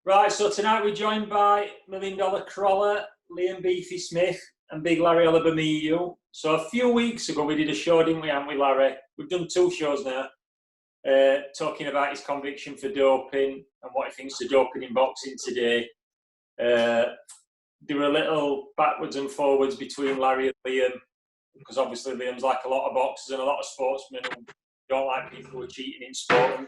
Right, so tonight we're joined by Million Dollar Crawler, Liam Beefy Smith, and Big Larry Olubamiwo. So a few weeks ago we did a show, didn't we, haven't we, Larry? We've done 2 shows now, talking about his conviction for doping and what he thinks of doping in boxing today. There were a little backwards and forwards between Larry and Liam, because obviously Liam's like a lot of boxers and a lot of sportsmen who don't like people who are cheating in sport and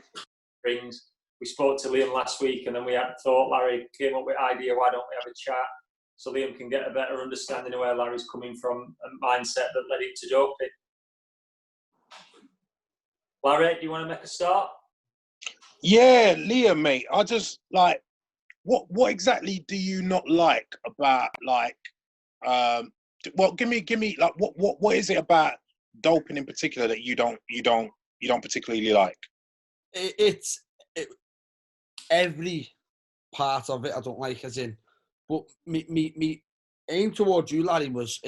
rings. We spoke to Liam last week, and then Larry came up with the idea, why don't we have a chat so Liam can get a better understanding of where Larry's coming from and mindset that led him to doping. Larry, do you want to make a start? Yeah, Liam, mate. I just like what exactly do you not like about well, give me like what is it about doping in particular that you don't particularly like? It's every part of it I don't like, as in, but me aim towards you, Larry, was,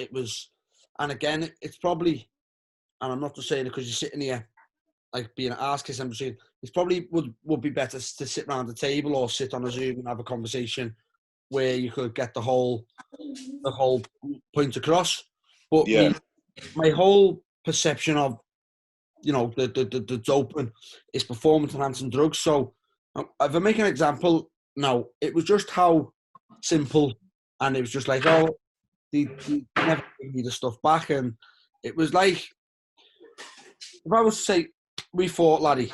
and again, it's probably, and I'm not just saying it because you're sitting here like being an arse kiss, I'm saying it's probably would be better to sit around the table or sit on a Zoom and have a conversation where you could get the whole point across. But yeah, my whole perception of, you know, the doping is performance enhancing drugs. So if I make an example now, it was just how simple, and it was just like, oh, they never give me the stuff back, and it was like, if I was to say, we fought, Larry,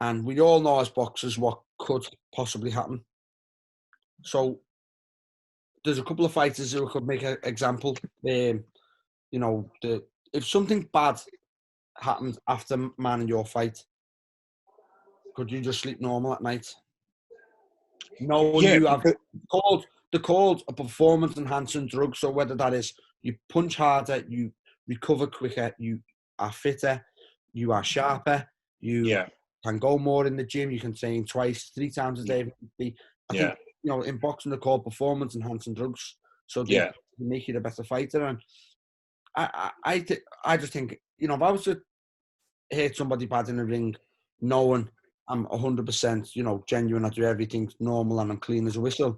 and we all know as boxers what could possibly happen. So there's a couple of fighters who could make an example. You know, if something bad happened after man and your fight, could you just sleep normal at night? No, yeah, you have called a performance enhancing drug. So whether that is you punch harder, you recover quicker, you are fitter, you are sharper, you can go more in the gym, you can train 2-3 times a day. I think, you know, in boxing they're called performance enhancing drugs. So they make you a better fighter. And I just think, you know, if I was to hit somebody bad in the ring, knowing I'm 100%, you know, genuine, I do everything normal and I'm clean as a whistle,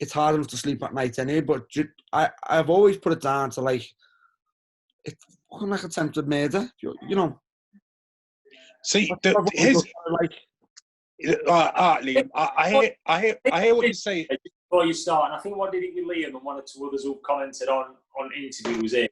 it's hard enough to sleep at night anyway. But I've always put it down to, like, it's fucking like attempted murder, you know. See, Liam, I hear what you say. Before you start, and I think what did it with Liam and 1 or 2 others who commented on interviews here,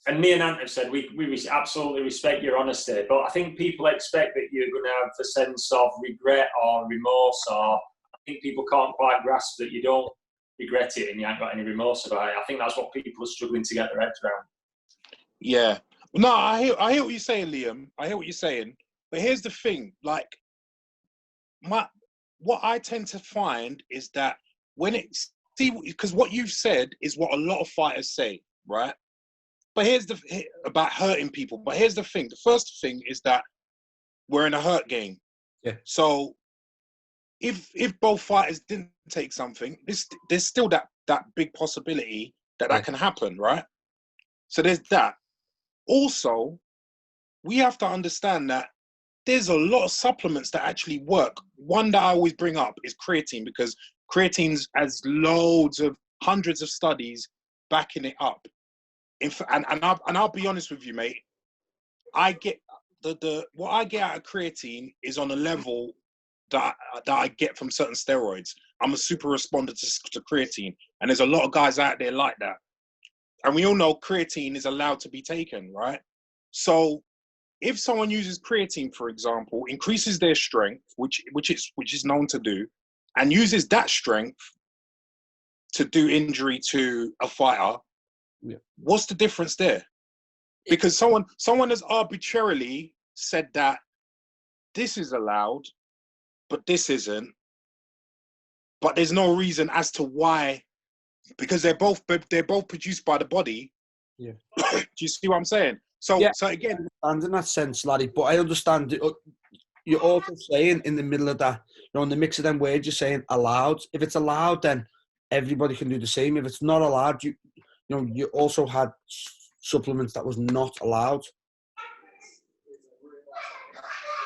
and me and Ant have said we absolutely respect your honesty, but I think people expect that you're going to have a sense of regret or remorse, or I think people can't quite grasp that you don't regret it and you ain't got any remorse about it. I think that's what people are struggling to get their heads around. Yeah. No, I hear what you're saying, Liam. I hear what you're saying. But here's the thing, like, what I tend to find is that because what you've said is what a lot of fighters say, right? But about hurting people. But here's the thing. The first thing is that we're in a hurt game. Yeah. So if both fighters didn't take something, there's still that big possibility that can happen, right? So there's that. Also, we have to understand that there's a lot of supplements that actually work. One that I always bring up is creatine, because creatine has hundreds of studies backing it up. And I'll be honest with you, mate. I get what I get out of creatine is on a level that I get from certain steroids. I'm a super responder to creatine, and there's a lot of guys out there like that. And we all know creatine is allowed to be taken, right? So if someone uses creatine, for example, increases their strength, which is known to do, and uses that strength to do injury to a fighter, what's the difference there? Because someone has arbitrarily said that this is allowed, but this isn't. But there's no reason as to why, because they're both produced by the body. Yeah. Do you see what I'm saying? So again, I understand in that sense, Larry, but I understand you're also saying in the middle of that, you know, in the mix of them words, you're saying allowed. If it's allowed, then everybody can do the same. If it's not allowed, you also had supplements that was not allowed.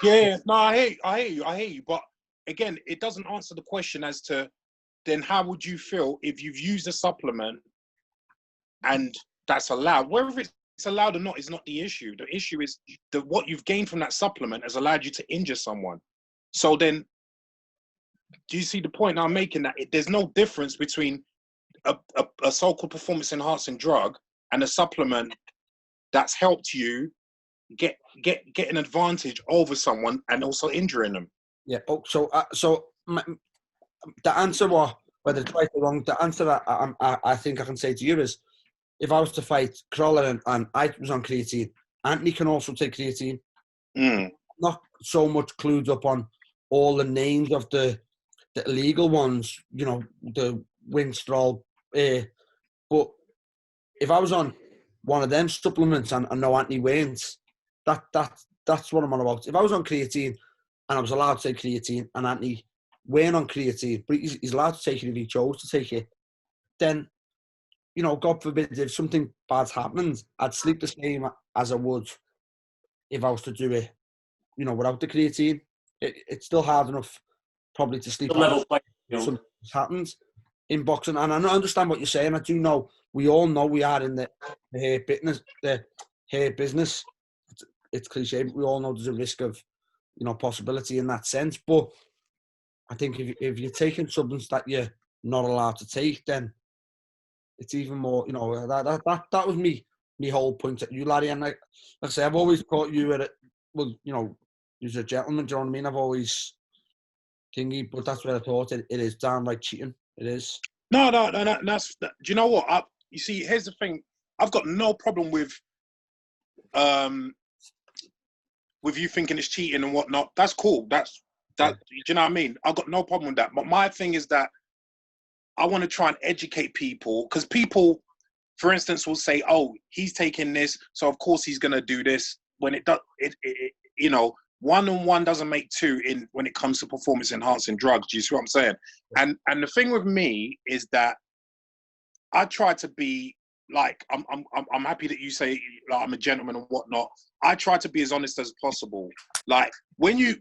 Yeah, no, I hear you. But again, it doesn't answer the question as to then how would you feel if you've used a supplement and that's allowed? Whether it's allowed or not is not the issue. The issue is what you've gained from that supplement has allowed you to injure someone. So then, do you see the point I'm making? That there's no difference between a so-called performance-enhancing drug and a supplement that's helped you get an advantage over someone and also injuring them. Yeah. Oh, so the answer, whether it's right or wrong, the answer that I think I can say to you is, if I was to fight Crawler and I was on creatine, Anthony can also take creatine. Not so much clued up on all the names of the illegal ones, you know, the Winstrol. But if I was on one of them supplements and no Anthony Wayne's, that's what I'm on about. If I was on creatine and I was allowed to take creatine and Anthony Wayne on creatine, but he's allowed to take it if he chose to take it, then, you know, God forbid, if something bad's happened, I'd sleep the same as I would if I was to do it, you know, without the creatine. It's still hard enough probably to sleep if something happens in boxing. And I understand what you're saying. I do know, we all know we are in the hair business. It's cliche, but we all know there's a risk of, you know, possibility in that sense. But I think if you're taking substances that you're not allowed to take, then it's even more, you know, that was me whole point at you, Larry. And like I say, I've always thought you were, well, you know, you're a gentleman, do you know what I mean? I've always thingy, but that's what I thought. It is downright cheating. It is. No, that's, do you know what? You see, here's the thing. I've got no problem with you thinking it's cheating and whatnot. That's cool. That. Do you know what I mean? I've got no problem with that. But my thing is that I want to try and educate people, because people, for instance, will say, "Oh, he's taking this, so of course he's going to do this." When it does, you know, 1 and 1 doesn't make 2 when it comes to performance enhancing drugs. Do you see what I'm saying? And the thing with me is that I try to be like, I'm happy that you say, like, I'm a gentleman and whatnot. I try to be as honest as possible. Like when you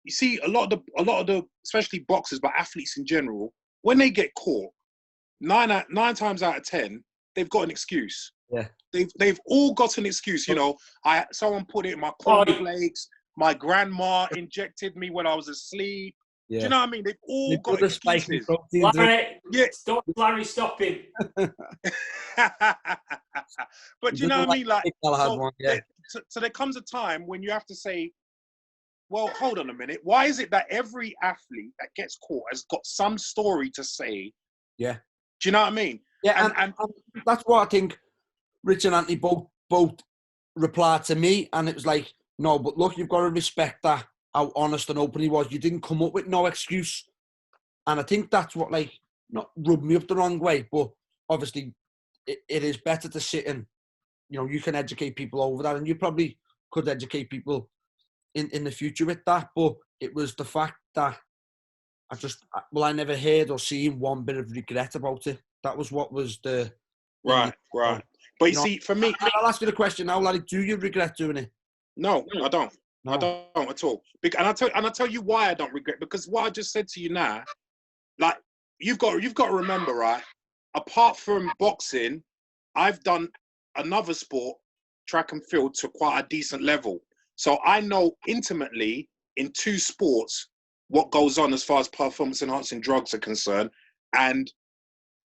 see a lot of the especially boxers, but athletes in general, when they get caught, 9 times out of 10, they've got an excuse. Yeah. They've all got an excuse. You know, someone put it in my cornflakes. My grandma injected me when I was asleep. Yeah. Do you know what I mean? They've all got excuses. Larry, Larry, stop him. But do you know what I mean? Like, so there comes a time when you have to say, well, hold on a minute. Why is it that every athlete that gets caught has got some story to say? Yeah. Do you know what I mean? Yeah, and that's what I think Rich and Anthony both replied to me, and it was like, no, but look, you've got to respect that, how honest and open he was. You didn't come up with no excuse. And I think that's what, like, not rubbed me up the wrong way, but obviously it is better to sit and, you know, you can educate people over that, and you probably could educate people in the future with that. But it was the fact that I never heard or seen one bit of regret about it. That was what was the... Right. But you see, for me... I'll ask you the question now, Larry. Do you regret doing it? No, I don't. No. I don't at all. And I'll tell you why I don't regret. Because what I just said to you now, like, you've got to remember, right? Apart from boxing, I've done another sport, track and field, to quite a decent level. So I know intimately in 2 sports what goes on as far as performance enhancing drugs are concerned. And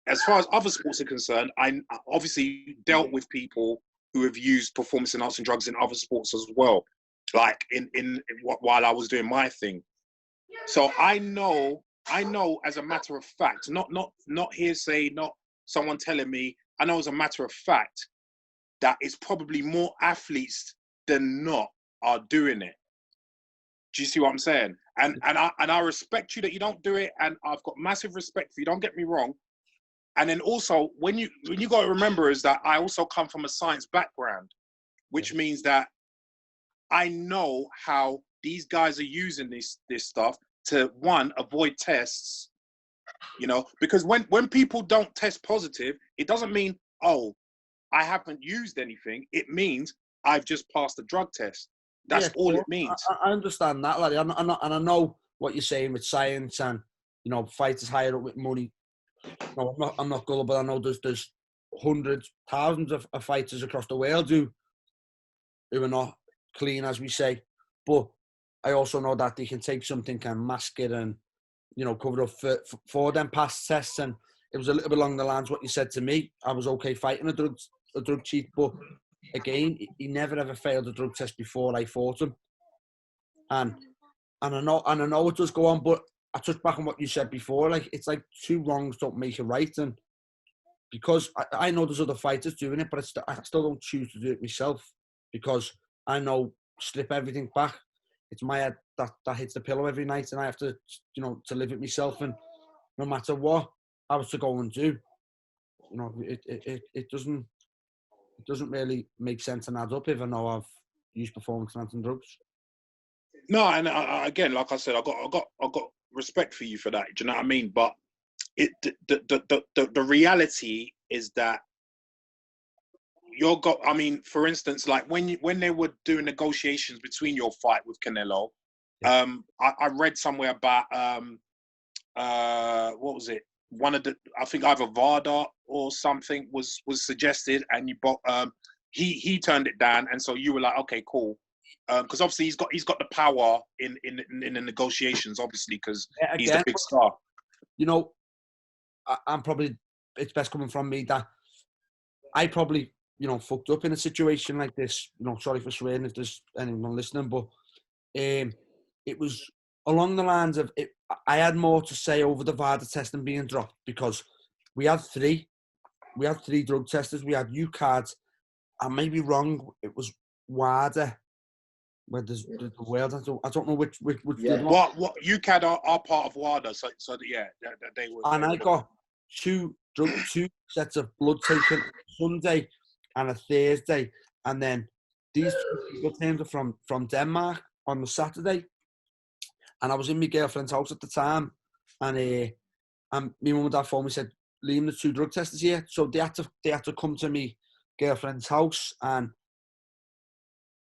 as far as other sports are concerned, I obviously dealt with people who have used performance enhancing drugs in other sports as well, like while I was doing my thing. So I know as a matter of fact, not hearsay, not someone telling me. I know as a matter of fact that it's probably more athletes than not are doing it. Do you see what I'm saying? And I respect you that you don't do it, and I've got massive respect for you. Don't get me wrong. And then also, when you got to remember is that I also come from a science background, which means that I know how these guys are using this stuff to, one, avoid tests, you know, because when people don't test positive, it doesn't mean, oh, I haven't used anything. It means I've just passed the drug test. That's all it means. I understand that, Larry. And I know what you're saying with science and, you know, fighters higher up with money. No, I'm not gullible. I know there's hundreds, thousands of fighters across the world who are not clean, as we say. But I also know that they can take something and mask it and, you know, cover up for them past tests. And it was a little bit along the lines what you said to me. I was okay fighting a drug cheat, but again, he never ever failed a drug test before I fought him. And I know it does go on, but I touch back on what you said before. Like, it's like two wrongs don't make a right, and because I know there's other fighters doing it, but I still don't choose to do it myself because I know strip everything back. It's my head that hits the pillow every night, and I have to, you know, to live it myself. And no matter what I was to go and do, you know, it doesn't really make sense and add up if I know I've used performance-enhancing drugs. No, and again, like I said, I got respect for you for that. Do you know what I mean? But the reality is that I mean, for instance, like when they were doing negotiations between your fight with Canelo, Yeah. I read somewhere about what was it? One of the, I think either VADA or something was suggested, and you he turned it down, and so you were like, okay, cool. Because obviously he's got the power in the negotiations, obviously, because he's the big star. You know, I'm probably, it's best coming from me that I probably, you know, fucked up in a situation like this. You know, sorry for swearing if there's anyone listening, but it was along the lines of it. I had more to say over the VADA testing being dropped because we had three drug testers. We had UCAD, I may be wrong, it was WADA. Where there's the world, I don't know which yeah. What UCAD are part of WADA, so yeah, they were. And I got two sets of blood taken Sunday and a Thursday, and then these two people came from Denmark on the Saturday, and I was in my girlfriend's house at the time, and my mum and dad phoned me, said, "Liam, the two drug testers here," so they had to come to me girlfriend's house, and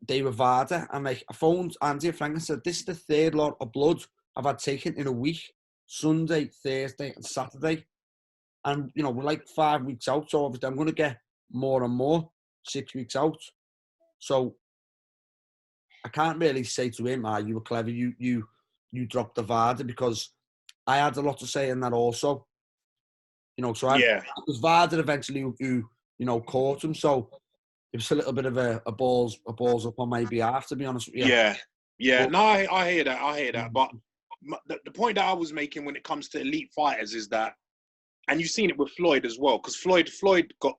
they were VADA, and like I phoned Andy and Frank and said, "This is the third lot of blood I've had taken in a week, Sunday, Thursday, and Saturday, and you know we're like 5 weeks out, so obviously I'm going to get more and more 6 weeks out, so I can't really say to him, you were clever, you dropped the VADA, because I had a lot to say in that also, you know. So it was VADA eventually who you know caught him, so it was a little bit of a balls up on my behalf, to be honest with you. Yeah. But, no, I hear that. But the point that I was making when it comes to elite fighters is that, and you've seen it with Floyd as well, because Floyd got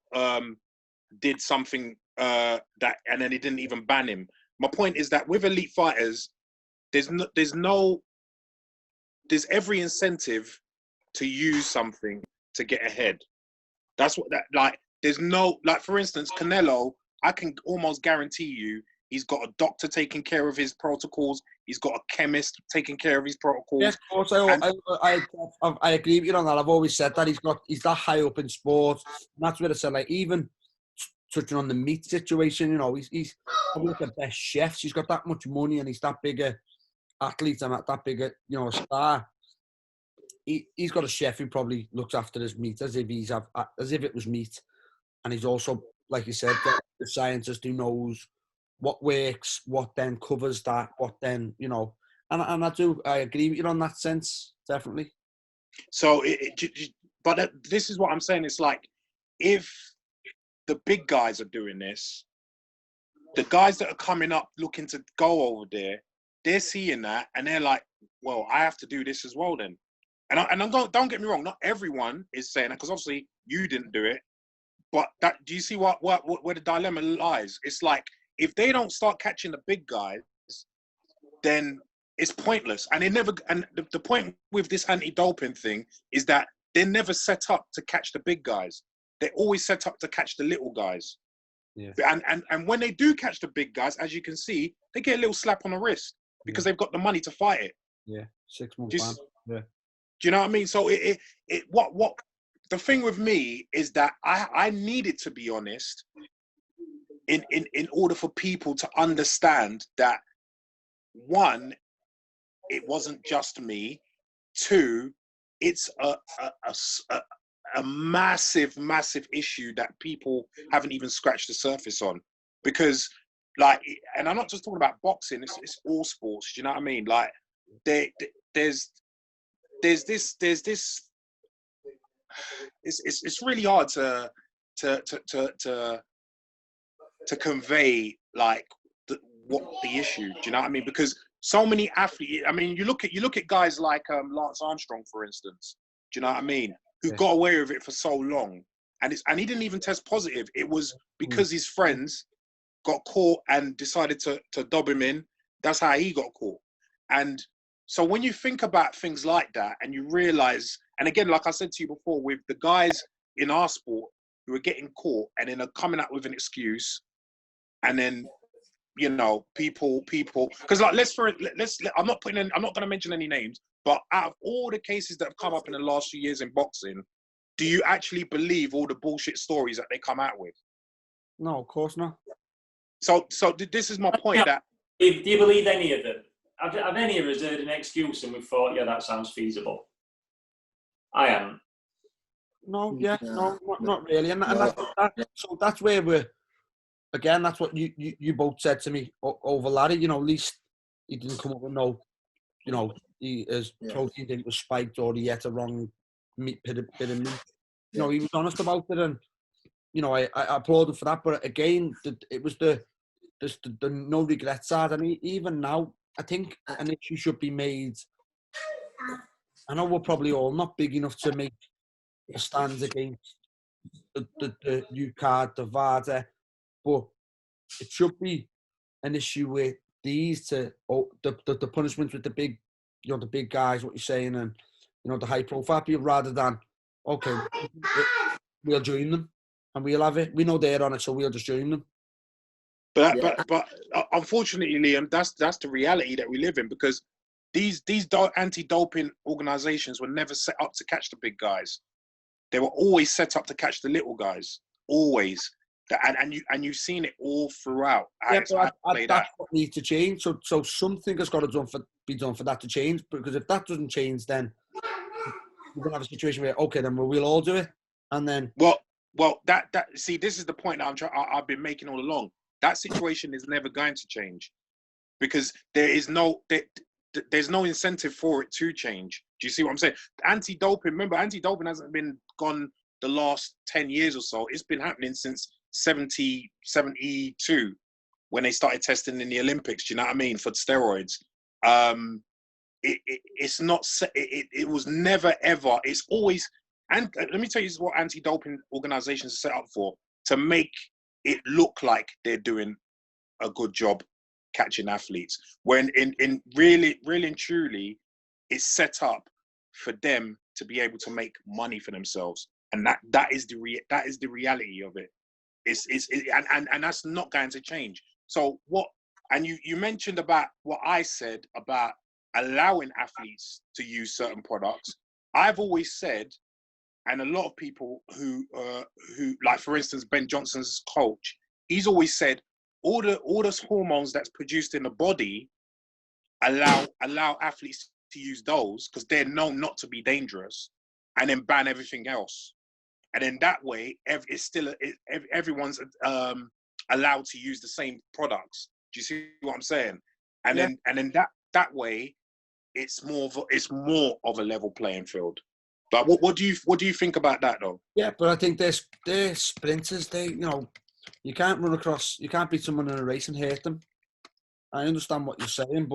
did something that, and then he didn't even ban him. My point is that with elite fighters, there's every incentive to use something to get ahead. That's what that, like. There's no, like, for instance, Canelo, I can almost guarantee you he's got a doctor taking care of his protocols. He's got a chemist taking care of his protocols. Yes, of course. I agree with you on that. I've always said that he's that high up in sport. And that's what I said. Like, even touching on the meat situation, you know, he's probably the best chefs. He's got that much money, and he's that bigger athlete and that bigger, you know, star. He's got a chef who probably looks after his meat as if it was meat. And he's also, like you said, the scientist who knows what works, what then covers that, what then, you know. And I agree with you on that sense, definitely. So, but this is what I'm saying. It's like, if the big guys are doing this, the guys that are coming up looking to go over there, they're seeing that, and they're like, well, I have to do this as well then. And don't get me wrong, not everyone is saying that, because obviously you didn't do it. But do you see where the dilemma lies? It's like, if they don't start catching the big guys, then it's pointless. And the point with this anti-doping thing is that they're never set up to catch the big guys. They're always set up to catch the little guys. Yeah. And when they do catch the big guys, as you can see, they get a little slap on the wrist because they've got the money to fight it. Yeah, 6 months. Yeah. Do you know what I mean? So what the thing with me is that I needed to be honest in order for people to understand that, one, it wasn't just me. 2, it's a massive issue that people haven't even scratched the surface on, because like, and I'm not just talking about boxing, it's all sports. Do you know what I mean? Like there's this it's really hard to convey like what the issue. Do you know what I mean? Because so many athletes. I mean, you look at guys like Lance Armstrong, for instance. Do you know what I mean? Who got away with it for so long, and he didn't even test positive. It was because his friends got caught and decided to dob him in. That's how he got caught. And so when you think about things like that, and you realize, and again, like I said to you before, with the guys in our sport who are getting caught and then are coming up with an excuse, and then, you know, people, because like, I'm not going to mention any names, but out of all the cases that have come up in the last few years in boxing, do you actually believe all the bullshit stories that they come out with? No, of course not. So this is my point. That do you believe any of them? Have any of us heard an excuse and we thought, yeah, that sounds feasible? I haven't. No, not really. And so that's where we're, again, that's what you both said to me over Larry. You know, at least he didn't come up with no, you know, his protein intake was spiked or he ate a wrong bit of meat. You know, he was honest about it, and, you know, I applaud him for that. But again, it was the no regret side. I mean, even now, I think an issue should be made. I know we're probably all not big enough to make a stand against the UCAD, the VADA, but it should be an issue with these the punishments with the big, you know, the big guys, what you're saying, and, you know, the high profile people, rather than, okay, we'll join them and we'll have it. We know they're on it, so we'll just join them. But unfortunately, Liam, that's the reality that we live in, because these anti-doping organizations were never set up to catch the big guys. They were always set up to catch the little guys, always. And you've seen it all throughout. That's what needs to change. So something has got to be done for that to change. Because if that doesn't change, then we're gonna have a situation where, okay, then we'll all do it, and then that see, this is the point that I've been making all along. That situation is never going to change, because there's no incentive for it to change. Do you see what I'm saying? Anti-doping, remember, anti-doping hasn't been gone the last 10 years or so. It's been happening since 72, when they started testing in the Olympics. Do you know what I mean? For steroids. It was never ever. It's always, and let me tell you what anti-doping organizations are set up for: to make it look like they're doing a good job catching athletes, when in really and truly, it's set up for them to be able to make money for themselves, and that is the reality of it. And that's not going to change. So what? And you mentioned about what I said about allowing athletes to use certain products. I've always said, and a lot of people who like, for instance, Ben Johnson's coach, he's always said, all those hormones that's produced in the body, allow athletes to use those because they're known not to be dangerous, and then ban everything else. And then that way, everyone's allowed to use the same products. Do you see what I'm saying? And then that way, it's more of a level playing field. But what do you think about that, though? Yeah, but I think they're sprinters. You can't run across, you can't beat someone in a race and hurt them. I understand what you're saying,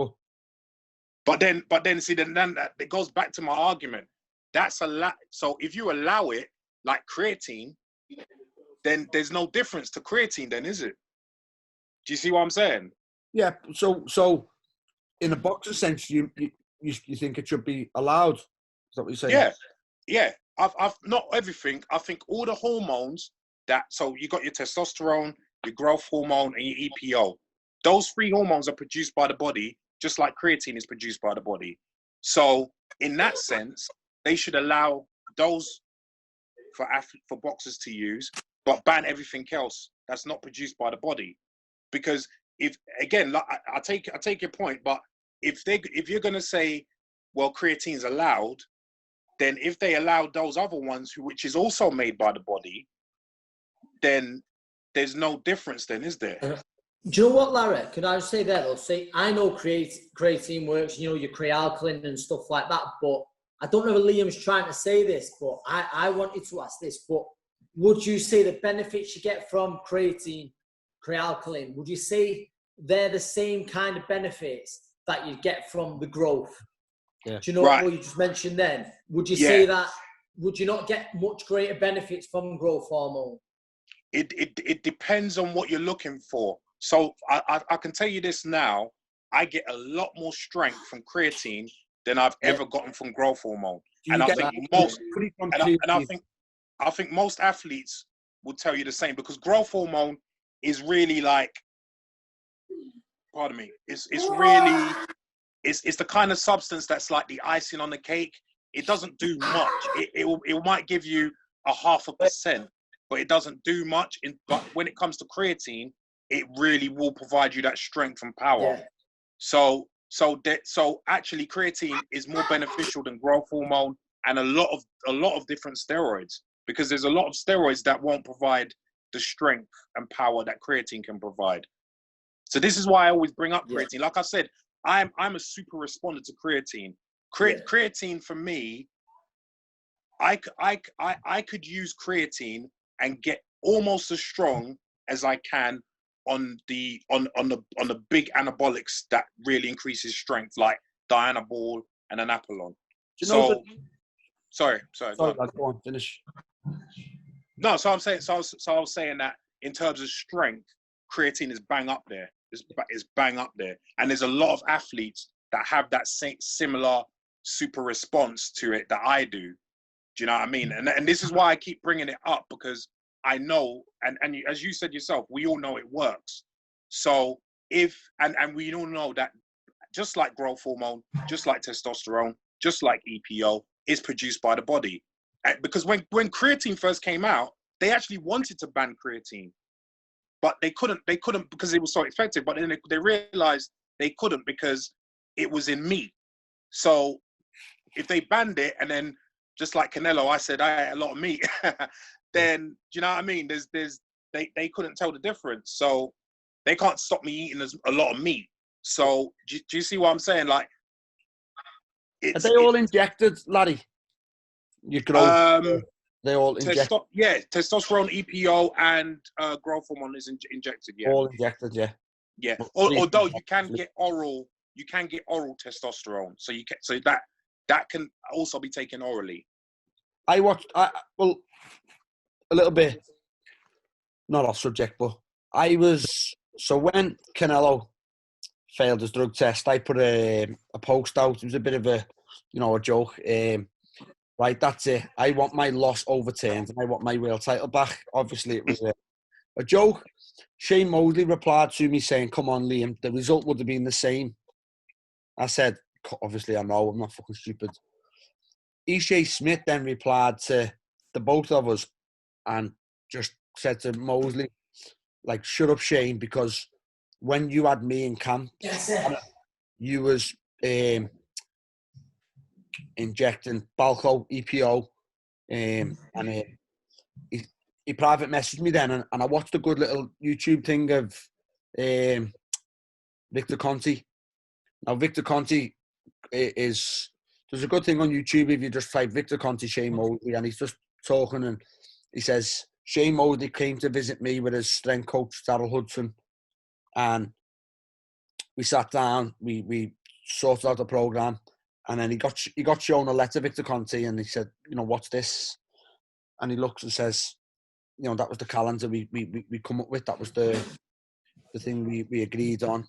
but then see, then that it goes back to my argument. That's a lot. So if you allow it, like creatine, then there's no difference to creatine, then, is it? Do you see what I'm saying? Yeah. So in a boxer sense, you think it should be allowed? Is that what you're saying? Yeah. I've not everything. I think all the hormones so you got your testosterone, your growth hormone, and your EPO. Those 3 hormones are produced by the body, just like creatine is produced by the body. So in that sense, they should allow those for boxers to use, but ban everything else that's not produced by the body. Because if, again, like, I take your point, but if you're gonna say, well, creatine's allowed, then if they allowed those other ones, which is also made by the body, then there's no difference then, is there? Do you know what, Larry? Could I just say that? Though? See, I know creatine works, you know, your crealkaline and stuff like that, but I don't know if Liam's trying to say this, but I wanted to ask this, but would you say the benefits you get from creatine, crealkaline, would you say they're the same kind of benefits that you get from the growth? Yeah. Do you know what you just mentioned then? Would you say that, would you not get much greater benefits from growth hormone? It depends on what you're looking for. So I can tell you this now, I get a lot more strength from creatine than I've ever gotten from growth hormone. And I think most athletes will tell you the same, because growth hormone is really like, pardon me, it's really, it's the kind of substance that's like the icing on the cake. It doesn't do much. It might give you a 0.5%, but it doesn't do much. But when it comes to creatine, it really will provide you that strength and power. Yeah. So actually, creatine is more beneficial than growth hormone and a lot of different steroids, because there's a lot of steroids that won't provide the strength and power that creatine can provide. So this is why I always bring up creatine. Like I said, I'm a super responder to creatine. Creatine for me, I could use creatine and get almost as strong as I can on the big anabolics that really increases strength, like Dianabol and Anapolon. Sorry. Go on, finish. No, so I'm saying, so I was saying that in terms of strength, creatine is bang up there. It's bang up there, and there's a lot of athletes that have that same similar super response to it that I do. Do you know what I mean? And this is why I keep bringing it up, because I know, and as you said yourself, we all know it works. So and we all know that just like growth hormone, just like testosterone, just like EPO, is produced by the body. Because when creatine first came out, they actually wanted to ban creatine, but they couldn't because it was so effective. But then they realized they couldn't because it was in meat. So if they banned it, and then just like Canelo, I said I ate a lot of meat, then do you know what I mean? They couldn't tell the difference. So they can't stop me eating a lot of meat. So do you see what I'm saying? Like, are they all injected, Larry? You grow. They all injected. Testosterone, EPO, and growth hormone is injected. Yeah, all injected. Yeah. Yeah. Although you can get oral testosterone, so that can also be taken orally. I watched. Well, a little bit, not off subject, but so when Canelo failed his drug test, I put a post out. It was a bit of a joke. Right, that's it. I want my loss overturned and I want my world title back. Obviously, it was a joke. Shane Mosley replied to me saying, "Come on, Liam, the result would have been the same." I said, "Obviously, I know. I'm not fucking stupid." Ishe Smith then replied to the both of us and just said to Mosley, like, "Shut up, Shane, because when you had me in camp, you was injecting Balco, EPO, and he private messaged me then, and I watched a good little YouTube thing of Victor Conti. Now, Victor Conti there's a good thing on YouTube if you just type Victor Conti, Shane Mosley, and he's just talking, and he says, Shane Mosley came to visit me with his strength coach, Darryl Hudson, and we sat down, we sorted out the program, and then he got shown a letter, Victor Conti, and he said, "What's this?" And he looks and says, "That was the calendar we come up with. That was the thing we agreed on."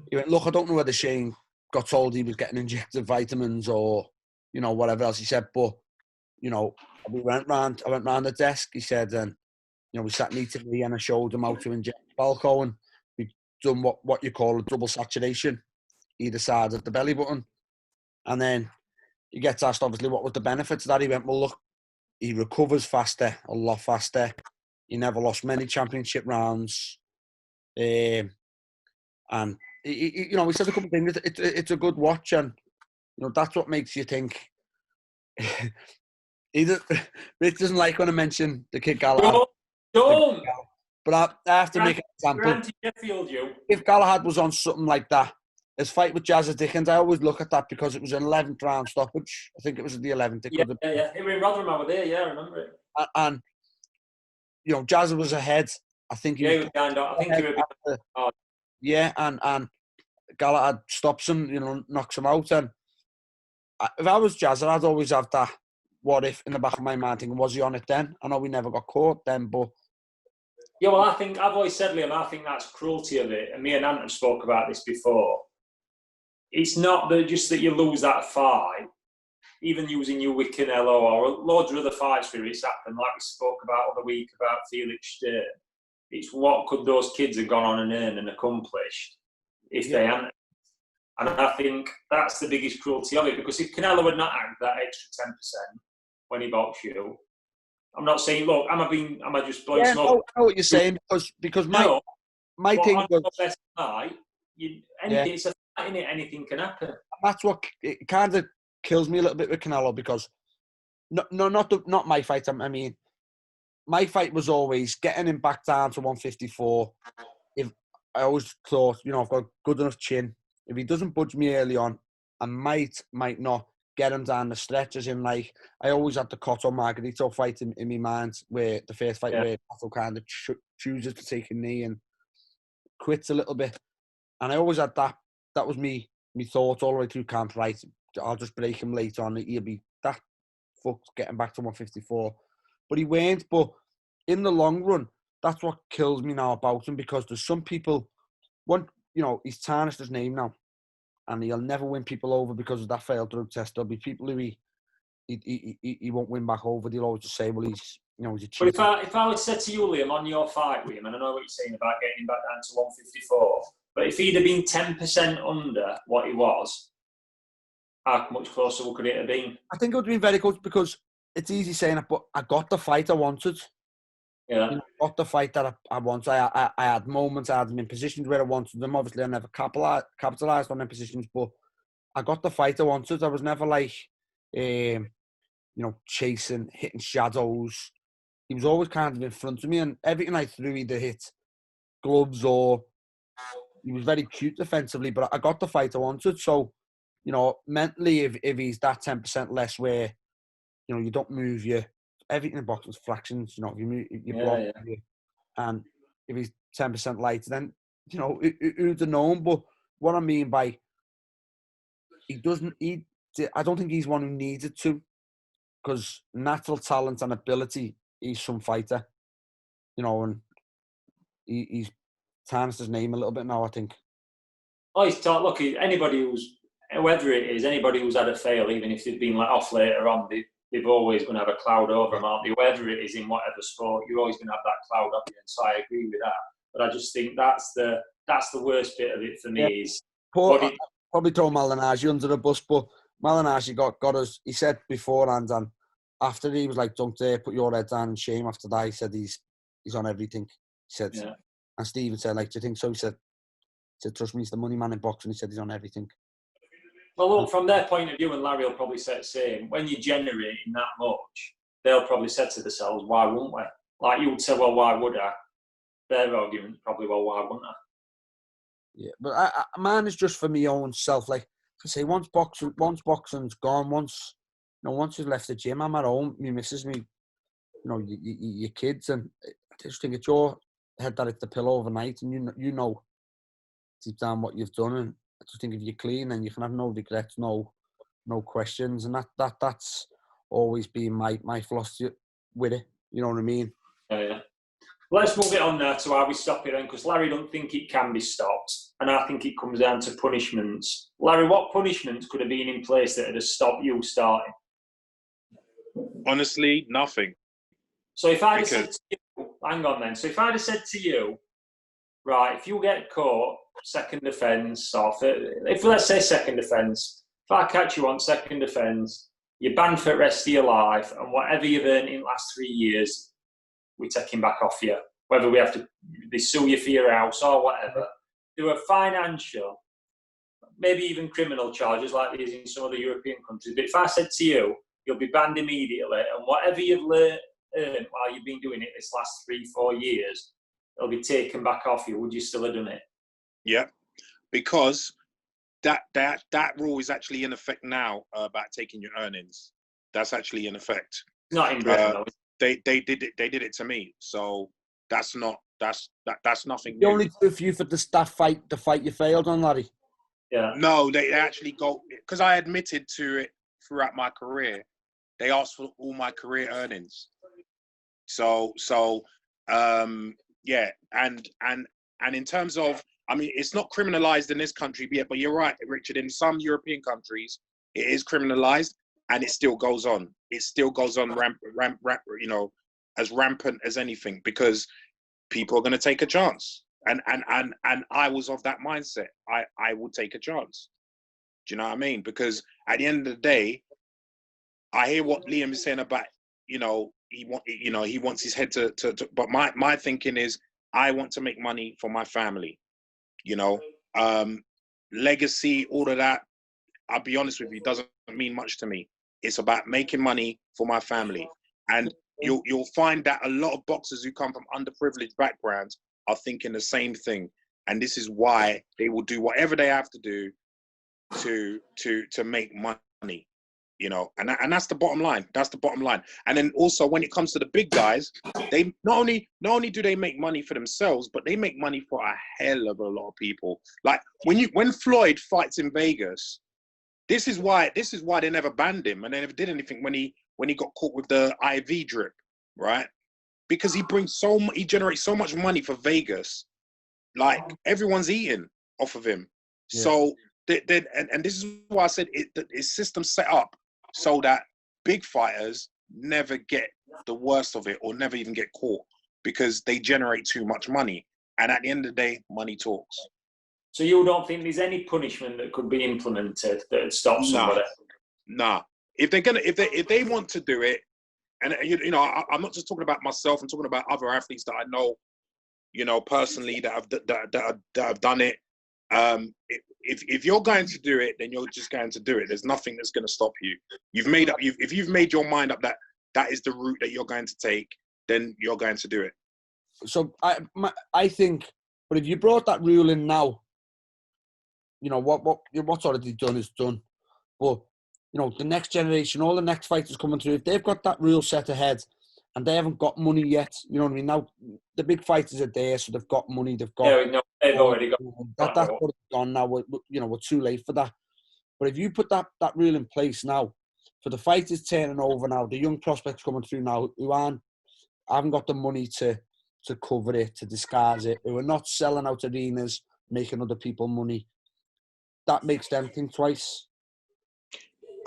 He went, "Look, I don't know whether Shane got told he was getting injected vitamins or, whatever else." He said, "But, I went round the desk," he said, "and, we sat neatly and I showed him how to inject Balco, and we done what you call a double saturation, either side of the belly button." And then he gets asked, obviously, what was the benefits of that? He went, "Well, look, he recovers faster, a lot faster. He never lost many championship rounds. And you know, he said a couple of things. It's a good watch, and you know that's what makes you think. Rich doesn't like when I mention the kid Galahad. Don't. But I have to make an example. Anti-Sheffield, you. If Galahad was on something like that, his fight with Jazza Dickens, I always look at that because it was an 11th round stoppage. I think it was the 11th. Yeah. It was in Rotherham over there. Yeah, I remember it. And you know, Jazza was ahead. I think he was behind. I think he was behind. Yeah, and Galahad stops him, you know, knocks him out. And if I was Jazza, I'd always have that what if in the back of my mind thinking, was he on it then? I know we never got caught then, but... Yeah, well, I've always said, Liam, I think that's cruelty of it. And me and Ant have spoke about this before. It's not just that you lose that fight, even using you with Canelo or loads of other fights where it's happened, like we spoke about the week about Felix Stern. It's what could those kids have gone on and earned and accomplished if they hadn't. And I think that's the biggest cruelty of it, because if Canelo had not had that extra 10% when he boxed you, I'm not saying, look, am I just blowing smoke? I know what you're saying, because my thing was... Best night, it's a fight, in it, anything can happen. That's what it kind of kills me a little bit with Canelo, because not my fight. I mean, my fight was always getting him back down to 154. If I always thought, you know, I've got a good enough chin. If he doesn't budge me early on, I might not get him down the stretch. As in, like, I always had the Cotto Margarito fight in my mind, where the first fight where Cotto kind of chooses to take a knee and quits a little bit. And I always had that. That was me thought all the way through camp, right? I'll just break him late on. He'll be that fucked getting back to 154. But he weren't. But in the long run, that's what kills me now about him, because there's some people, he's tarnished his name now, and he'll never win people over because of that failed drug test. There'll be people who he won't win back over. They'll always just say, well, he's a cheater. But if I would say to you, Liam, on your fight with him, and I know what you're saying about getting him back down to 154, but if he'd have been 10% under what he was, how much closer could it have been? I think it would have been very close, because it's easy saying it, but I got the fight I wanted. Yeah. I got the fight that I wanted. I had moments, I had them in positions where I wanted them. Obviously, I never capitalised on them positions, but I got the fight I wanted. I was never like, chasing, hitting shadows. He was always kind of in front of me, and everything I threw either hit gloves or he was very cute defensively, but I got the fight I wanted. So, mentally, if he's that 10% less where, you don't move everything in boxing's fractions, if you move, you block, and if he's 10% lighter, then, who'd have known? But what I mean by I don't think he's one who needed to, because natural talent and ability, he's some fighter, and he's tarnished his name a little bit now, I think. Oh, he's taught. Look, anybody who's had a fail, even if they've been let off later on, they've always going to have a cloud over them, aren't they? Whoever it is in whatever sport, you're always going to have that cloud up you. And so I agree with that. But I just think that's the worst bit of it for me. Is probably throw Malignaggi under the bus, but Malignaggi got us. He said beforehand, and after he was like, "Don't dare put your head down in shame." After that, he said he's on everything. He said, and Stephen said, "Like, do you think so?" He said, "Trust me, he's the money man in boxing." He said he's on everything. Well, look, from their point of view, and Larry will probably say the same, when you're generating that much, they'll probably say to themselves, why wouldn't we? Like, you would say, well, why would I? Their argument probably, well, why wouldn't I? Yeah, but mine is just for my own self. Like I say, once boxing's gone, once you've left the gym, I'm at home, me missus, me, your kids, and I just think it's your head that hits the pillow overnight, and you know deep down what you've done, and I just think if you're clean, then you can have no regrets, no questions, and that's always been my philosophy with it. You know what I mean? Yeah. Let's move it on now to how we stop it then, because Larry don't think it can be stopped, and I think it comes down to punishments. Larry, what punishments could have been in place that would have stopped you starting? Honestly, nothing. So if I'd have said to you, hang on then. So if I'd have said to you, right, if you get caught, second offence, or if let's say second offence, if I catch you on second offence, you're banned for the rest of your life, and whatever you've earned in the last 3 years, we take him back off you. Whether they sue you for your house or whatever, there were financial, maybe even criminal charges like these in some of the European countries. But if I said to you, you'll be banned immediately, and whatever you've earned while you've been doing it this last 3-4 years, it'll be taken back off you, would you still have done it? Yeah, because that rule is actually in effect now about taking your earnings. That's actually in effect. Not in Britain, though. They did it to me. So that's nothing You new. only do it for you for the fight you failed on, Larry. Yeah. No, they actually go, because I admitted to it throughout my career. They asked for all my career earnings. So yeah, and in terms of, I mean, it's not criminalized in this country yet, but you're right, Richard. In some European countries, it is criminalized, and it still goes on. It still goes on as rampant as anything, because people are going to take a chance. And I was of that mindset. I would take a chance. Do you know what I mean? Because at the end of the day, I hear what Liam is saying about, he wants his head to but my thinking is, I want to make money for my family. Legacy, all of that, I'll be honest with you, doesn't mean much to me. It's about making money for my family. And you'll find that a lot of boxers who come from underprivileged backgrounds are thinking the same thing. And this is why they will do whatever they have to do to make money, and that's the bottom line. That's the bottom line. And then also, when it comes to the big guys, they not only do they make money for themselves, but they make money for a hell of a lot of people. Like when Floyd fights in Vegas, this is why they never banned him and they never did anything when he got caught with the IV drip, right? Because he generates so much money for Vegas, like everyone's eating off of him. Yeah. So and this is why I said it's system set up so that big fighters never get the worst of it or never even get caught, because they generate too much money. And at the end of the day, money talks. So you don't think there's any punishment that could be implemented that would stop somebody? Nah. If they want to do it, and I'm not just talking about myself. I'm talking about other athletes that I know, personally that have done it. If you're going to do it, then you're just going to do it. There's nothing that's going to stop you. If you've made your mind up that is the route that you're going to take, then you're going to do it. So I think, but if you brought that rule in now, what's already done is done. But the next generation, all the next fighters coming through, if they've got that rule set ahead and they haven't got money yet, you know what I mean? Now the big fighters are there, so they've got money. They've already got that. That's what it's gone now. We're too late for that. But if you put that rule in place now, for the fighters turning over now, the young prospects coming through now who haven't got the money to cover it, to disguise it, who are not selling out arenas, making other people money, that makes them think twice.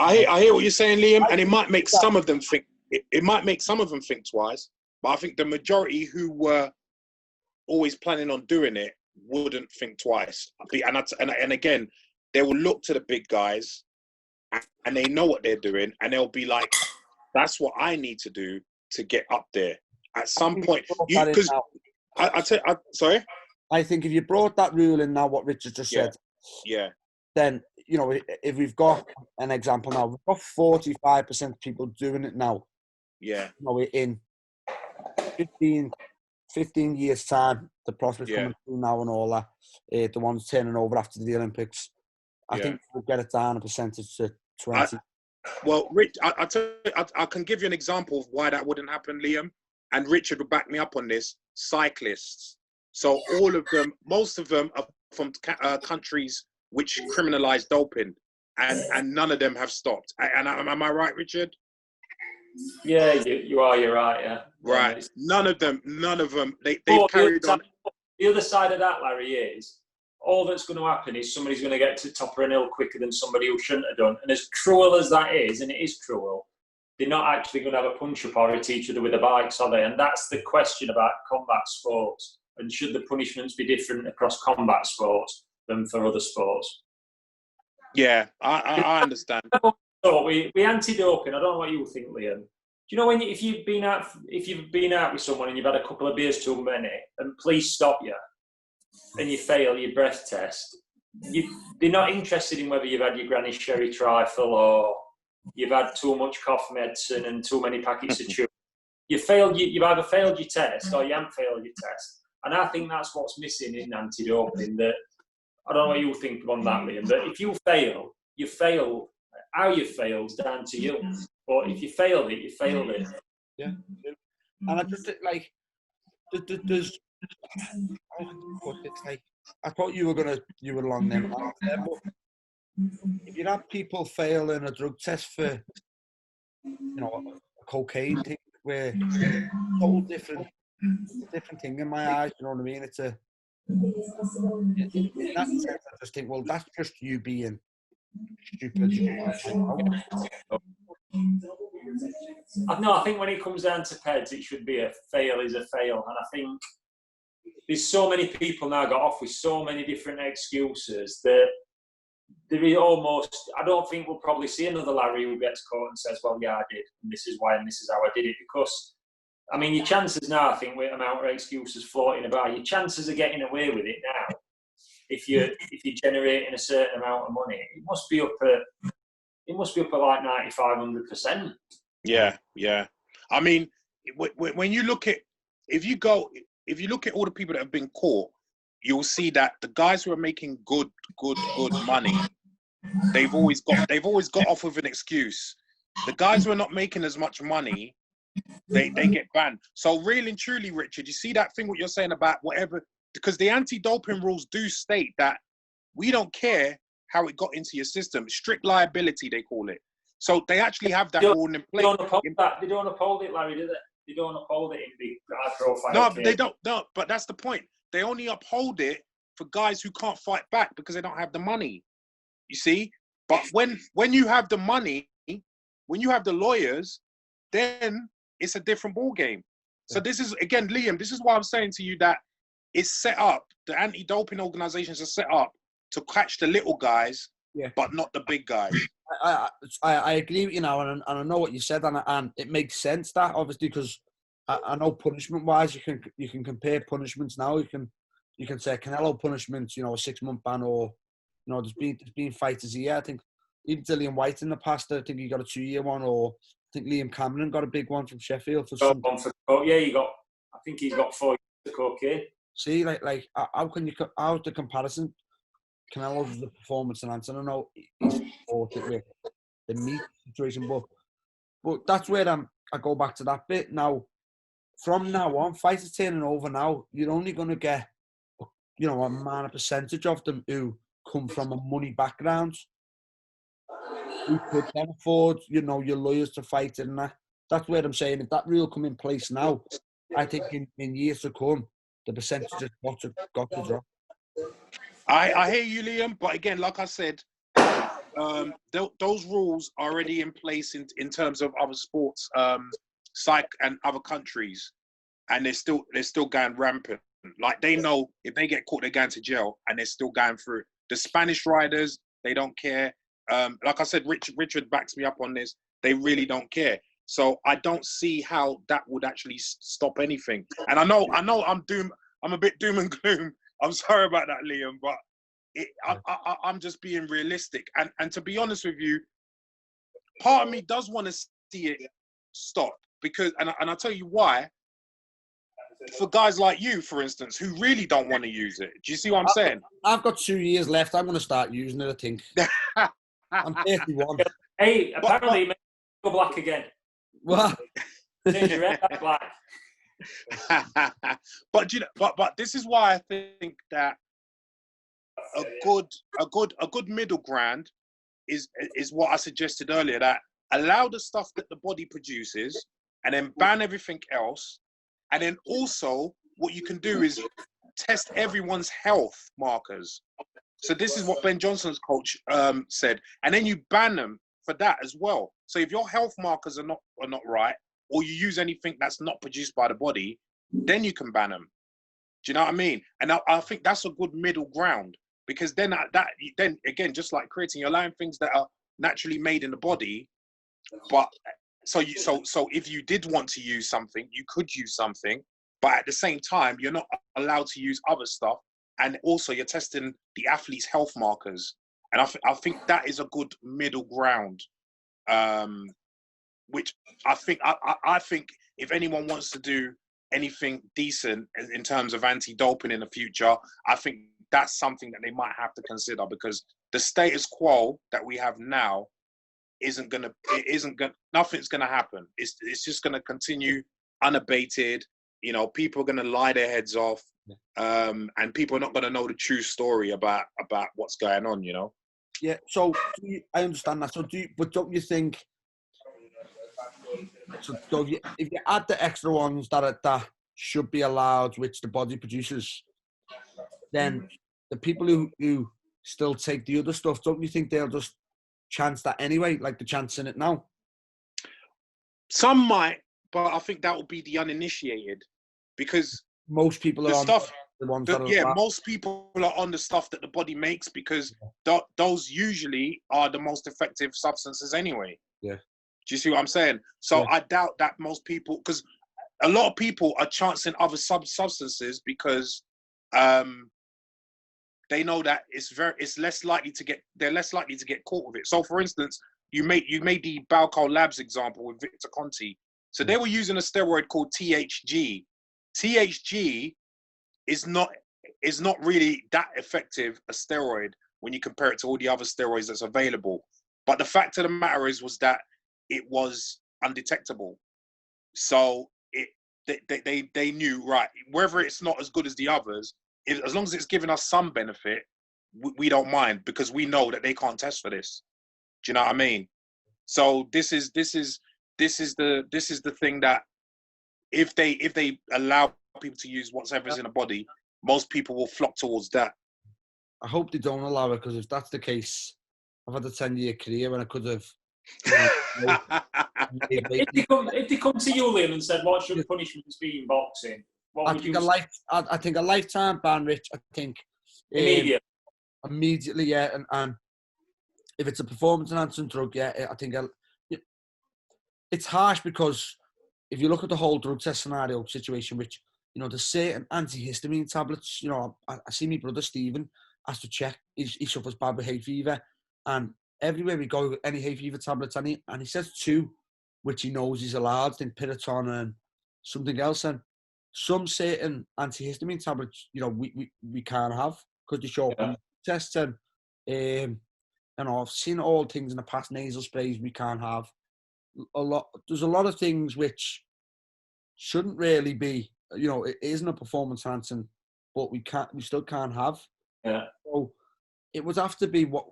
I hear what you're saying, Liam, and it might make some of them think. It might make some of them think twice, but I think the majority who were always planning on doing it wouldn't think twice. And again, they will look to the big guys, and they know what they're doing, and they'll be like, "That's what I need to do to get up there." At some point, sorry. I think if you brought that rule in now, what Richard just said, then if we've got an example now, we've got 45% of people doing it now. Yeah. In 15 years' time, the prospects coming through now and all that, the ones turning over after the Olympics, I think we'll get it down a percentage to 20. Rich, I can give you an example of why that wouldn't happen, Liam, and Richard will back me up on this. Cyclists. So all of them, most of them are from countries which criminalize doping, and none of them have stopped. And am I right, Richard? Yeah, you are. You're right. Yeah. Right. None of them. They've carried on. The other side of that, Larry, is all that's going to happen is somebody's going to get to the top of an hill quicker than somebody who shouldn't have done. And as cruel as that is, and it is cruel, they're not actually going to have a punch-up or hit each other with the bikes, are they? And that's the question about combat sports. And should the punishments be different across combat sports than for other sports? Yeah, I understand. So we anti-doping. I don't know what you think, Liam. Do you know if you've been out with someone and you've had a couple of beers too many, and police stop you, and you fail your breath test, they're not interested in whether you've had your granny sherry trifle or you've had too much cough medicine and too many packets of chew. You've either failed your test or you haven't failed your test. And I think that's what's missing in anti-doping. That I don't know what you think on that, Liam, but if you fail, you fail. How you failed's down to you. But if you failed it, you failed it. Yeah. And I just like there's. It's like I thought you were along them lines there, but if you have people failing a drug test for a cocaine thing, where it's a whole different thing in my eyes, you know what I mean? It's in that sense, I just think, well, that's just you being stupid. I think when it comes down to PEDS, it should be a fail is a fail. And I think there's so many people now got off with so many different excuses that there is almost, I don't think we'll probably see another Larry who gets caught and says, well, yeah, I did, and this is why, and this is how I did it. Because, I mean, your chances now, I think, with the amount of excuses floating about, your chances of getting away with it now, if you're generating a certain amount of money, it must be up at like 95-100%. Yeah. I mean, when you look at, if you look at all the people that have been caught, you'll see that the guys who are making good money, they've always got off with an excuse. The guys who are not making as much money, they get banned. So really and truly, Richard, you see that thing what you're saying about whatever, because the anti-doping rules do state that we don't care how it got into your system. Strict liability, they call it. So they actually have that rule in place. They don't uphold it, Larry, do they? They don't uphold it in big high-profile cases. No, they don't. No, but that's the point. They only uphold it for guys who can't fight back because they don't have the money. You see? But when you have the money, when you have the lawyers, then it's a different ball game. So this is, again, Liam, this is why I'm saying to you that it's set up, the anti-doping organizations are set up to catch the little guys, but not the big guys. I agree with you now, and I know what you said, and it makes sense that obviously because I know punishment-wise you can compare punishments now. You can say Canelo punishments, a 6-month ban, or there's been fighters here. I think even Dillian White in the past, I think he got a 2-year one, or I think Liam Cameron got a big one from Sheffield for some. I think he's got 4 years of cocaine. See, like how's the comparison? Canelo's the performance enhancing. I know he's supported with the meat situation, but that's where I go back to that bit. Now, from now on, fighters turning over now, you're only going to get, a minor percentage of them who come from a money background, who could then afford, your lawyers to fight in that. That's where I'm saying, if that rule come in place now, I think in years to come, the percentage has got to drop. I hear you, Liam, but again, like I said, those rules are already in place in terms of other sports, psych and other countries, and they're still going rampant. Like, they know if they get caught, they're going to jail, and they're still going through. The Spanish riders, they don't care. Like I said, Richard backs me up on this. They really don't care. So I don't see how that would actually stop anything. And I know I'm a bit doom and gloom. I'm sorry about that, Liam, but I'm just being realistic. And to be honest with you, part of me does want to see it stop, because, and I'll tell you why. For guys like you, for instance, who really don't want to use it. Do you see what I'm saying? I've got 2 years left. I'm going to start using it, I think. I'm 31. Hey, apparently it makes you go black again. What? Change your hair black. But this is why I think that a good middle ground is what I suggested earlier, that allow the stuff that the body produces and then ban everything else. And then also what you can do is test everyone's health markers. So this is what Ben Johnson's coach said. And then you ban them for that as well. So if your health markers are not right, or you use anything that's not produced by the body, then you can ban them. Do you know what I mean? And I think that's a good middle ground, because then again, just like creating, you're allowing things that are naturally made in the body, but so if you did want to use something, you could use something, but at the same time, you're not allowed to use other stuff and also you're testing the athlete's health markers. And I think that is a good middle ground, which I think if anyone wants to do anything decent in terms of anti-doping in the future, I think that's something that they might have to consider, because the status quo that we have now nothing's gonna happen. It's just gonna continue unabated. You know, people are gonna lie their heads off, and people are not gonna know the true story about what's going on. You know. Yeah. So I understand that. So but don't you think? So if you add the extra ones that should be allowed, which the body produces, then the people who still take the other stuff, don't you think they'll just chance that anyway, like the chance in it now? Some might, but I think that will be the uninitiated, because most people are most people are on the stuff that the body makes, because those usually are the most effective substances anyway. Yeah. Do you see what I'm saying? So yeah. I doubt that most people, because a lot of people are chancing other substances because they know that they're less likely to get caught with it. So for instance, you made the Balco Labs example with Victor Conti. So they were using a steroid called THG. THG is not really that effective a steroid when you compare it to all the other steroids that's available. But the fact of the matter was that it was undetectable. So they knew, right, whether it's not as good as the others, as long as it's giving us some benefit, we don't mind, because we know that they can't test for this. Do you know what I mean? So this is the thing that if they allow people to use whatever's in the body, most people will flock towards that. I hope they don't allow it, because if that's the case, I've had a 10-year career and I could have. If they come to you, Liam, and said, "What should punishments be in boxing?" I think a lifetime ban, Rich. I think immediately, yeah. And if it's a performance-enhancing drug, yeah, I think it's harsh, because if you look at the whole drug test scenario situation, which, you know, there's certain antihistamine tablets. You know, I see my brother Stephen has to check. He suffers bad with hay fever, and everywhere we go, any hay fever tablets, and he says 2, which he knows he's allowed. I think Piriton and something else, and some certain antihistamine tablets, you know, we can't have, because they show up in tests. And you know, I've seen all things in the past. Nasal sprays we can't have. There's a lot of things which shouldn't really be. You know, it isn't a performance enhancing, but we still can't have. Yeah. So it would have to be what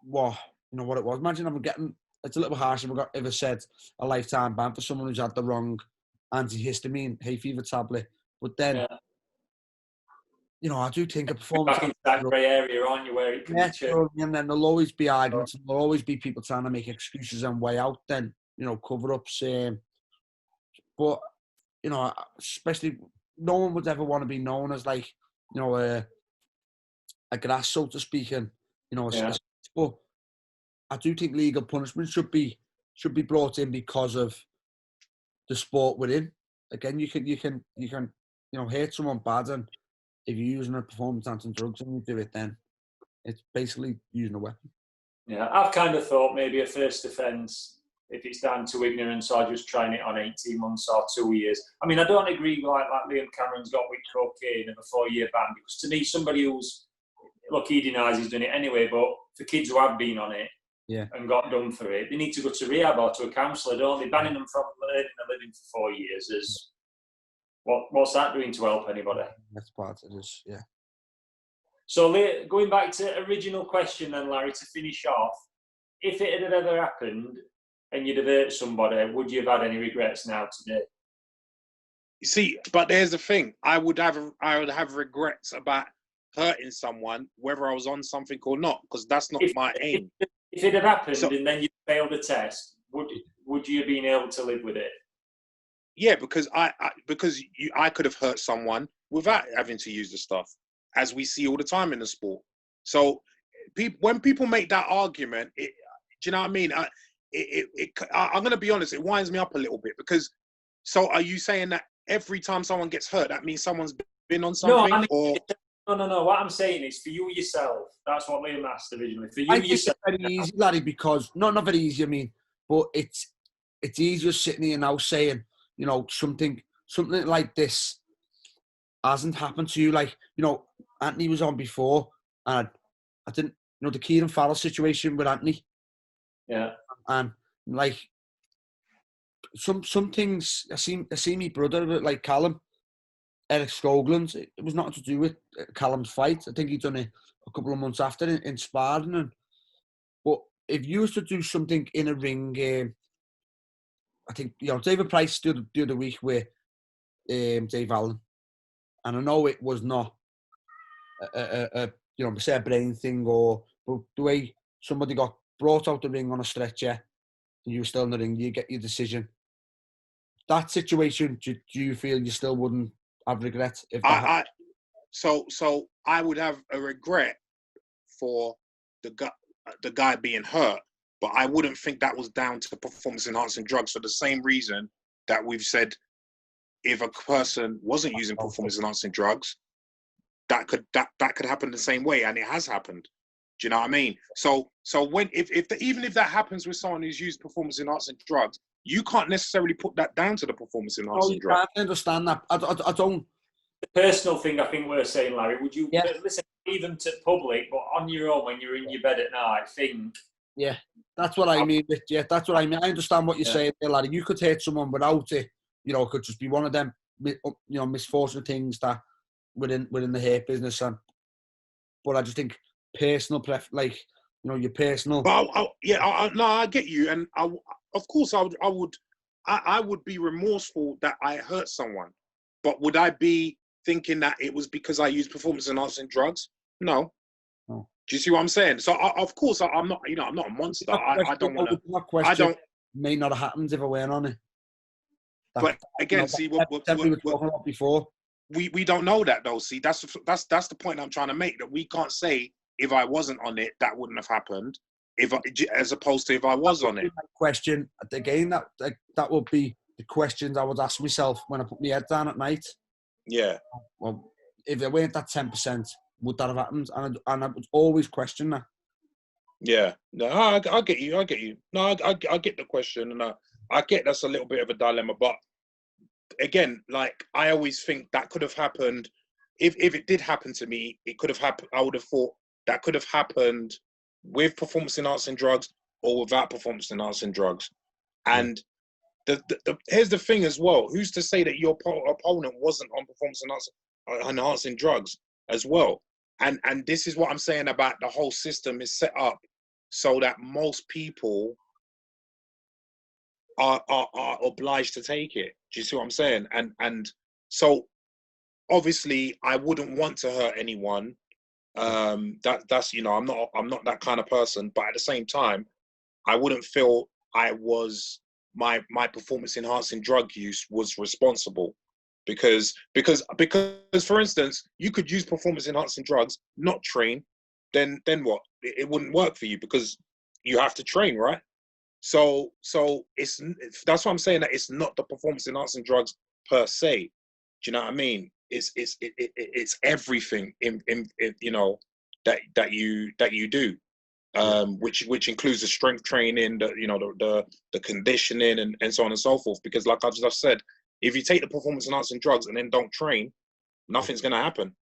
you know what it was. Imagine I'm getting. It's a little harsh if I said a lifetime ban for someone who's had the wrong antihistamine hay fever tablet. But then, you know, I do think a performance. Back into that grey area, aren't you, where it can be true. And then there'll always be arguments, and there'll always be people trying to make excuses and way out. Then, you know, cover-ups. But you know, especially no one would ever want to be known as, like, you know, a grass, so to speak. And you know, but I do think legal punishment should be brought in because of the sport we're in. Again, you can you know, hurt someone bad, and if you're using a performance enhancing drugs and you do it, then it's basically using a weapon. Yeah, I've kind of thought maybe a first offence, if it's down to ignorance, or just trying it on 18 months or 2 years. I mean, I don't agree like Liam Cameron's got with cocaine and a 4-year ban, because to me, somebody who's, look, he denies he's done it anyway, but for kids who have been on it, and got done for it, they need to go to rehab or to a counsellor, don't they? Banning them from earning a living for 4 years is what's that doing to help anybody? That's part of this, yeah. So going back to original question then, Larry, to finish off, if it had ever happened and you'd have hurt somebody, would you have had any regrets now today? You see, but there's the thing: I would have regrets about hurting someone, whether I was on something or not, because that's not my aim. If it had happened and then you failed the test, would you have been able to live with it? Yeah, because I could have hurt someone without having to use the stuff, as we see all the time in the sport. So when people make that argument, do you know what I mean? I'm going to be honest, it winds me up a little bit, because so are you saying that every time someone gets hurt, that means someone's been on something? No, I mean, or No. What I'm saying is for you yourself. That's what Liam asked originally. For you I think yourself. it's very easy, Larry, because not very easy. I mean, but it's easier sitting here now saying, you know, something like this hasn't happened to you. Like, you know, Anthony was on before, and I didn't, you know, the Kieran Farrell situation with Anthony. Yeah. And like some things, I see my brother, like Callum, Eric Skoglund, it was nothing to do with Callum's fight. I think he'd done it a couple of months after in sparring. But if you was to do something in a ring, I think, you know, David Price the other week with Dave Allen, and I know it was not a you know, say a brain thing, but the way somebody got brought out the ring on a stretcher, and you were still in the ring, you get your decision. That situation, do you feel you still wouldn't have regret if that So I would have a regret for the guy being hurt, but I wouldn't think that was down to performance enhancing drugs for the same reason that we've said if a person wasn't using performance enhancing drugs, that could happen the same way, and it has happened. Do you know what I mean? So when even if that happens with someone who's used performance enhancing drugs, you can't necessarily put that down to the performance enhancing drug. I understand that. I don't. The personal thing I think we're saying, Larry, would you listen even to public, but on your own when you're in your bed at night, think? Yeah, that's what I mean. Yeah, that's what I mean. I understand what you're saying there, Larry. You could hurt someone without it. You know, it could just be one of them, you know, misfortunate things that within the hair business. But I just think personal like, you know, your personal. But I get you, and of course I would be remorseful that I hurt someone, but would I be thinking that it was because I used performance enhancing drugs? No. Oh. Do you see what I'm saying? So of course I'm not, you know, I'm not a monster. I don't want to. I don't. May not have happened if I weren't on it. But again, you know, see we were talking about before. We don't know that though. See, that's the point I'm trying to make. That we can't say if I wasn't on it, that wouldn't have happened. As opposed to if I was on it. Question again. That would be the questions I would ask myself when I put my head down at night. Yeah. Well, if there weren't that 10%, would that have happened? And I would always question that. Yeah. No, I get you. No, I get the question, and I get that's a little bit of a dilemma. But again, like I always think that could have happened. If it did happen to me, it could have happened. I would have thought that could have happened with performance enhancing drugs or without performance enhancing drugs. And here's the thing as well. Who's to say that your opponent wasn't on performance enhancing drugs as well? And this is what I'm saying about the whole system is set up so that most people are obliged to take it. Do you see what I'm saying? And so obviously I wouldn't want to hurt anyone. That's you know, I'm not that kind of person, but at the same time, I wouldn't feel I was my performance enhancing drug use was responsible because for instance, you could use performance enhancing drugs, not train, then what? It wouldn't work for you because you have to train, right? So that's why I'm saying that it's not the performance enhancing drugs per se. Do you know what I mean? It's everything in you know that you do, which includes the strength training, the conditioning and so on and so forth. Because like I've just said, if you take the performance enhancing drugs and then don't train, nothing's going to happen.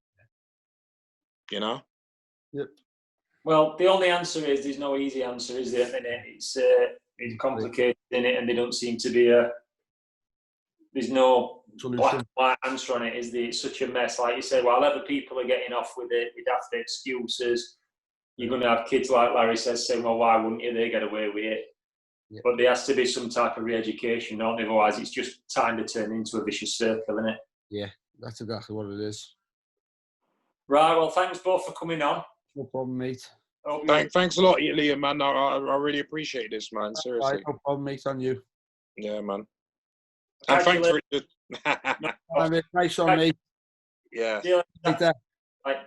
You know. Yep. Well, the only answer is there's no easy answer, is there? It's complicated in it, and they don't seem to be there's no solution. Black and white answer on it, is there? It's such a mess. Like you say, while other people are getting off with it, with after excuses, you're going to have kids like Larry says saying, well, why wouldn't you? They get away with it. Yep. But there has to be some type of re-education, don't there? Otherwise it's just time to turn into a vicious circle, isn't it? Yeah, that's exactly what it is. Right, well, thanks both for coming on. No problem, mate. Thanks a lot, Liam, man. I really appreciate this, man. Seriously. Right, no problem, mate, on you. Yeah, man. And thanks, Richard. Nice on me. Yeah. See you later. Bye.